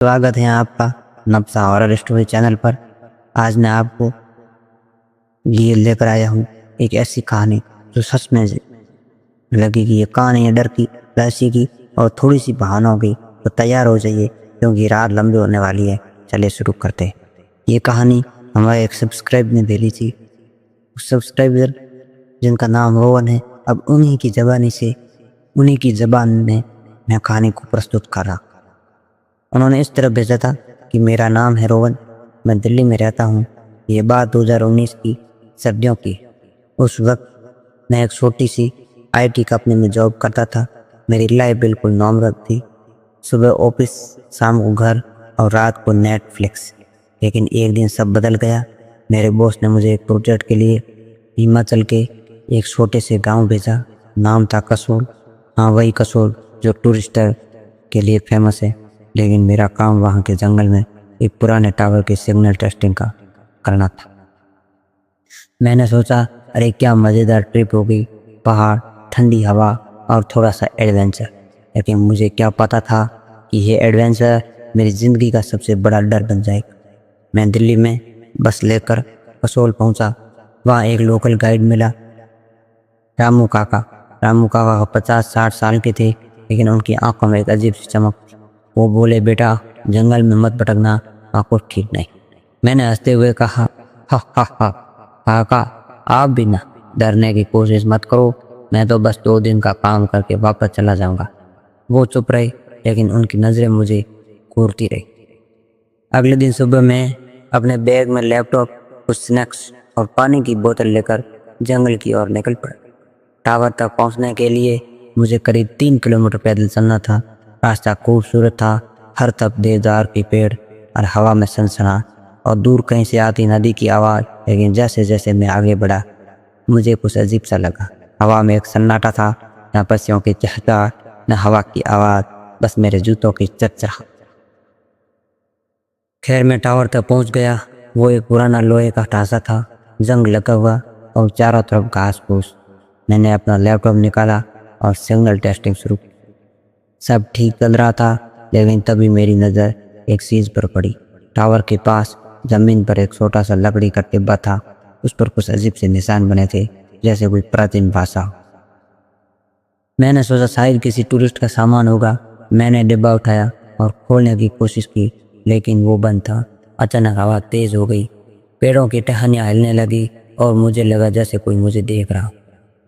स्वागत है आपका नब्सा हॉरर स्टोरी चैनल पर। आज मैं आपको ये लेकर आया हूँ एक ऐसी कहानी जो सच में लगी कि ये कहानी है डर की, रहस्य की और थोड़ी सी बहानों की। तो तैयार हो जाइए क्योंकि रात लंबी होने वाली है। चलिए शुरू करते हैं। ये कहानी हमारे एक सब्सक्राइब ने दे ली थी। उस सब्सक्राइबर जिनका नाम रोहन है, अब उन्हीं की ज़बान में मैं कहानी को प्रस्तुत कर रहा। उन्होंने इस तरह भेजा था कि मेरा नाम है रोहन, मैं दिल्ली में रहता हूँ। ये बात 2019 की सर्दियों की। उस वक्त मैं एक छोटी सी IT कंपनी में जॉब करता था। मेरी लाइफ बिल्कुल नॉर्मल थी। सुबह ऑफिस, शाम को घर और रात को नेटफ्लिक्स। लेकिन एक दिन सब बदल गया। मेरे बॉस ने मुझे एक प्रोजेक्ट के लिए हिमाचल के एक छोटे से गांव भेजा। नाम था कसोल। हाँ, वही कसोल जो टूरिस्टर के लिए फेमस है। लेकिन मेरा काम वहाँ के जंगल में एक पुराने टावर के सिग्नल टेस्टिंग का करना था। मैंने सोचा, अरे क्या मज़ेदार ट्रिप होगी, पहाड़, ठंडी हवा और थोड़ा सा एडवेंचर। लेकिन मुझे क्या पता था कि ये एडवेंचर मेरी ज़िंदगी का सबसे बड़ा डर बन जाएगा। मैं दिल्ली में बस लेकर कसोल पहुँचा। वहाँ एक लोकल गाइड मिला, रामू काका 50-60 साल के थे, लेकिन उनकी आंखों में एक अजीब सी चमक। वो बोले, बेटा जंगल में मत भटकना, वहाँ कुछ ठीक नहीं। मैंने हंसते हुए कहा, हा हा हा काका, आप भी ना डरने की कोशिश मत करो, मैं तो बस 2 दिन का काम करके वापस चला जाऊंगा। वो चुप रहे, लेकिन उनकी नज़रें मुझे घूरती रही। अगले दिन सुबह मैं अपने बैग में लैपटॉप, कुछ स्नैक्स और पानी की बोतल लेकर जंगल की ओर निकल पड़ा। टावर तक पहुंचने के लिए मुझे करीब 3 किलोमीटर पैदल चलना था। रास्ता खूबसूरत था, हर तरफ देवदार के पेड़ और हवा में सनसनाहट और दूर कहीं से आती नदी की आवाज़। लेकिन जैसे जैसे मैं आगे बढ़ा, मुझे कुछ अजीब सा लगा। हवा में एक सन्नाटा था, न पक्षियों की चहचहाट, न हवा की आवाज़, बस मेरे जूतों की चरचराहट। खैर, मैं टावर तक पहुंच गया। वो एक पुराना लोहे का ढांचा था, जंग लगा हुआ और चारों तरफ घास फूस। मैंने अपना लैपटॉप निकाला और सिग्नल टेस्टिंग शुरू की। सब ठीक चल रहा था, लेकिन तभी मेरी नज़र एक चीज़ पर पड़ी। टावर के पास ज़मीन पर एक छोटा सा लकड़ी का डिब्बा था। उस पर कुछ अजीब से निशान बने थे, जैसे कोई प्राचीन भाषा हो। मैंने सोचा शायद किसी टूरिस्ट का सामान होगा। मैंने डिब्बा उठाया और खोलने की कोशिश की, लेकिन वो बंद था। अचानक हवा तेज़ हो गई, पेड़ों की टहनियाँ हिलने लगी और मुझे लगा जैसे कोई मुझे देख रहा हो।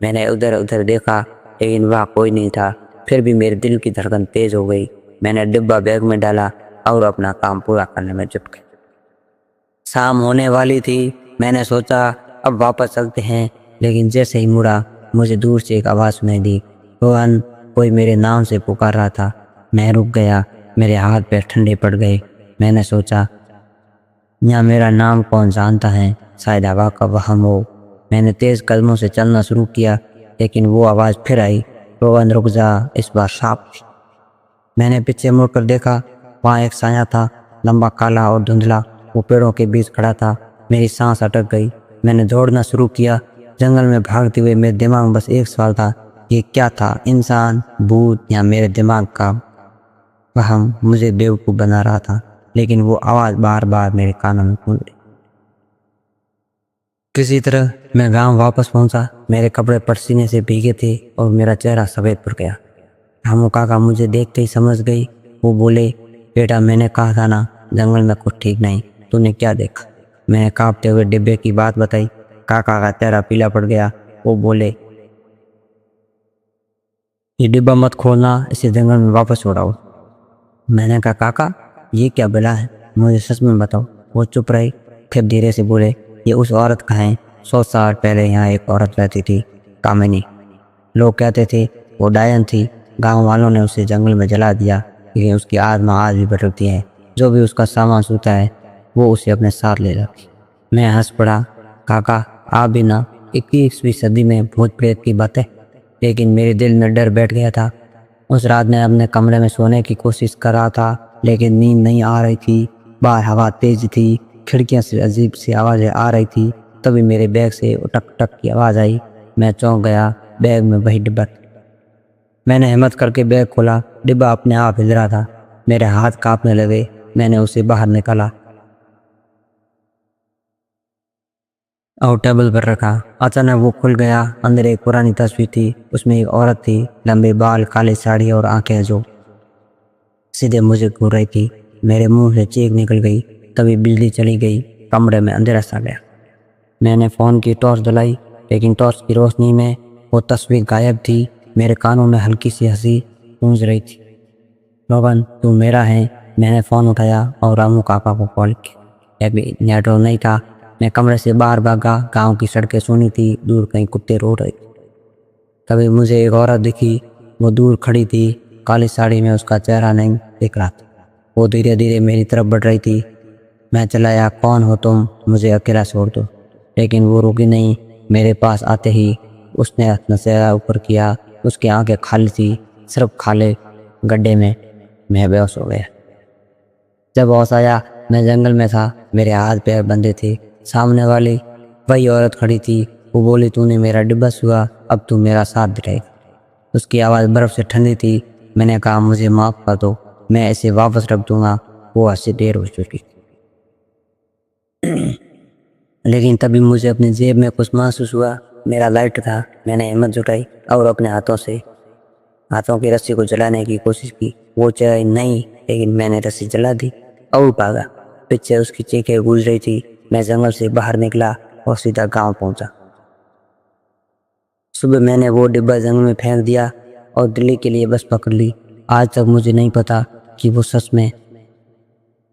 मैंने उधर उधर देखा, लेकिन वहाँ कोई नहीं था। फिर भी मेरे दिल की धड़कन तेज हो गई। मैंने डिब्बा बैग में डाला और अपना काम पूरा करने में जुट गया। शाम होने वाली थी। मैंने सोचा अब वापस चलते हैं, लेकिन जैसे ही मुड़ा, मुझे दूर से एक आवाज़ सुनाई दी। रोहन, कोई मेरे नाम से पुकार रहा था। मैं रुक गया, मेरे हाथ पैर ठंडे पड़ गए। मैंने सोचा, यहाँ मेरा नाम कौन जानता है, शायद हवा का वहम हो। मैंने तेज़ कदमों से चलना शुरू किया, लेकिन वो आवाज़ फिर आई, रोहन रुक जा, इस बार साफ। मैंने पीछे मुड़कर देखा, वहाँ एक साया था, लंबा, काला और धुंधला। वो पेड़ों के बीच खड़ा था। मेरी सांस अटक गई। मैंने दौड़ना शुरू किया। जंगल में भागते हुए मेरे दिमाग में बस एक सवाल था, ये क्या था, इंसान, भूत या मेरे दिमाग का वहम मुझे बेवकूफ़ बना रहा था। लेकिन वो आवाज़ बार बार मेरे कानों में गूंज रही। किसी तरह मैं गांव वापस पहुंचा। मेरे कपड़े पसीने से भीगे थे और मेरा चेहरा सफ़ेद पड़ गया। रामू काका मुझे देखते ही समझ गई। वो बोले, बेटा मैंने कहा था ना, जंगल में कुछ ठीक नहीं, तूने क्या देखा? मैंने कांपते हुए डिब्बे की बात बताई। काका का चेहरा पीला पड़ गया। वो बोले, ये डिब्बा मत खोलना, इसे जंगल में वापस उड़ाओ। मैंने कहा, काका ये क्या बला है, मुझे सच में बताओ। वो चुप रही, फिर धीरे से बोले, ये उस औरत का है। 100 साल पहले यहाँ एक औरत रहती थी, कामिनी। लोग कहते थे वो डायन थी। गांव वालों ने उसे जंगल में जला दिया, लेकिन उसकी आत्मा आज भी भटकती है। जो भी उसका सामान छूता है, वो उसे अपने साथ ले जाती। मैं हंस पड़ा, काका आप भी ना 21वीं सदी में भूत प्रेत की बातें। लेकिन मेरे दिल में डर बैठ गया था। उस रात मैं अपने कमरे में सोने की कोशिश कर रहा था, लेकिन नींद नहीं आ रही थी। बाहर हवा तेज थी, खिड़कियां से अजीब सी आवाज़ें आ रही थी। तभी मेरे बैग से टक टक की आवाज़ आई। मैं चौंक गया। बैग में वही डिब्बा था। मैंने हिम्मत करके बैग खोला। डिब्बा अपने आप हिल रहा था। मेरे हाथ कांपने लगे میں نے اسے باہر نکالا اور ٹیبل پر رکھا۔ اچانک وہ کھل گیا۔ اندر ایک پرانی تصویر تھی۔ اس میں ایک عورت تھی، لمبے بال، کالی ساڑی اور آنکھیں جو سیدھے مجھے گھور رہی تھی۔ میرے منہ سے چیخ نکل گئی۔ تبھی بجلی چلی گئی، کمرے میں اندھیرا سا گیا۔ میں نے فون کی ٹارچ جلائی، لیکن ٹارچ کی روشنی میں وہ تصویر غائب تھی۔ میرے کانوں میں ہلکی سی ہنسی گونج رہی تھی۔ روغن، تو میرا ہے؟ میں نے فون اٹھایا اور رامو کاکا کو کال کیا۔ ابھی نیٹ ورک نہیں تھا۔ میں کمرے سے باہر بھاگا۔ گاؤں کی سڑکیں سونی تھی، دور کہیں کتے روڑ رہے تھے۔ تبھی مجھے ایک عورت دکھی۔ وہ دور کھڑی تھی، کالی ساڑی میں اس کا چہرہ نہیں دکھ رہا تھا۔ وہ دھیرے دھیرے میری طرف بڑھ رہی تھی۔ میں چلایا، کون ہو تم؟ مجھے اکیلا چھوڑ دو۔ لیکن وہ رکی نہیں۔ میرے پاس آتے ہی اس نے اپنا چہرہ اوپر کیا۔ اس کی آنکھیں خالی تھی، صرف کھالے گڈھے میں بے ہوش ہو گیا۔ جب ہوش آیا، میں جنگل میں تھا، میرے ہاتھ پیر بندھے تھے۔ سامنے والی وہی عورت کھڑی تھی۔ وہ بولی، تو نے میرا ڈبہ چھوا، اب تو میرا ساتھ دے گا۔ اس کی آواز برف سے ٹھنڈی تھی۔ میں نے کہا، مجھے معاف کر دو، میں اسے واپس رکھ دوں گا۔ وہ اس سے دیر ہو چکی تھی۔ لیکن تبھی مجھے اپنی جیب میں کچھ محسوس ہوا۔ میرا لائٹر تھا۔ میں نے ہمت جٹائی اور اپنے ہاتھوں کی رسی کو جلانے کی کوشش کی۔ وہ چلائی نہیں، لیکن میں نے رسی جلا دی اور بھاگا۔ پیچھے اس کی چیخیں گونج رہی تھی۔ میں جنگل سے باہر نکلا اور سیدھا گاؤں پہنچا۔ صبح میں نے وہ ڈبہ جنگل میں پھینک دیا اور دلی کے لیے بس پکڑ لی۔ آج تک مجھے نہیں پتا کہ وہ سچ میں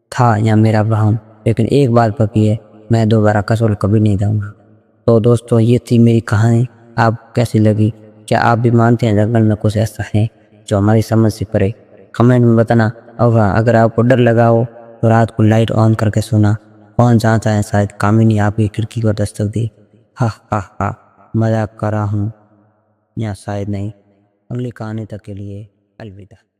تھا یا میرا وہم، لیکن ایک بات پکی ہے، میں دوبارہ قصور کبھی نہیں دوں گا۔ تو دوستو، یہ تھی میری کہانی۔ آپ کیسی لگی؟ کیا آپ بھی مانتے ہیں جنگل میں کچھ ایسا ہے جو ہماری سمجھ سے پرے؟ کمنٹ میں بتانا۔ اور اگر آپ کو ڈر لگا ہو تو رات کو لائٹ آن کر کے سونا۔ کون جانتا ہے، شاید کامینی آپ کی کھڑکی کو دستک دی۔ مذاق کر رہا ہوں، یا شاید نہیں۔ اگلی کہانی تک کے لیے الوداع۔